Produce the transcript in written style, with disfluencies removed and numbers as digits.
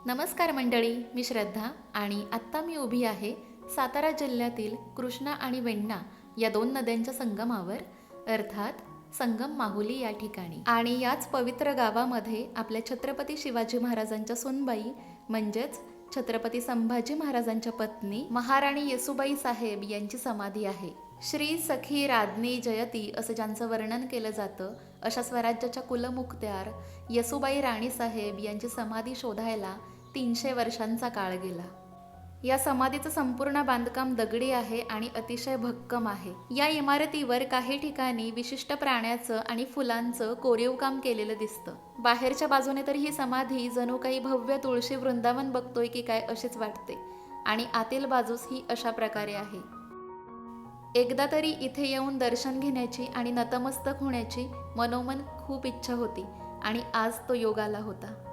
नमस्कार मंडळी, मी श्रद्धा आणि आत्ता मी उभी आहे सातारा जिल्ह्यातील कृष्णा आणि वेण्णा या दोन नद्यांच्या संगमावर, अर्थात संगम माहुली या ठिकाणी. आणि याच पवित्र गावामध्ये आपल्या छत्रपती शिवाजी महाराजांच्या सुनबाई म्हणजेच छत्रपती संभाजी महाराजांच्या पत्नी महाराणी येसूबाई साहेब यांची समाधी आहे. श्री सखी राज्ञी जयती असं ज्यांचं वर्णन केलं जातं, अशा स्वराज्याच्या कुलमुखत्यार येसूबाई राणी साहेब यांची समाधी शोधायला 300 वर्षांचा काळ गेला. या समाधीचं संपूर्ण बांधकाम दगडी आहे आणि अतिशय भक्कम आहे. या इमारतीवर काही ठिकाणी विशिष्ट प्राण्याचं आणि फुलांचं कोरीव काम केलेलं दिसतं. बाहेरच्या बाजूने तर ही समाधी जणू काही भव्य तुळशी वृंदावन बघतोय की काय अशीच वाटते आणि आतील बाजूस ही अशा प्रकारे आहे. एकदा तरी इथे येऊन दर्शन घेण्याची आणि नतमस्तक होण्याची मनोमन खूप इच्छा होती आणि आज तो योग आला होता.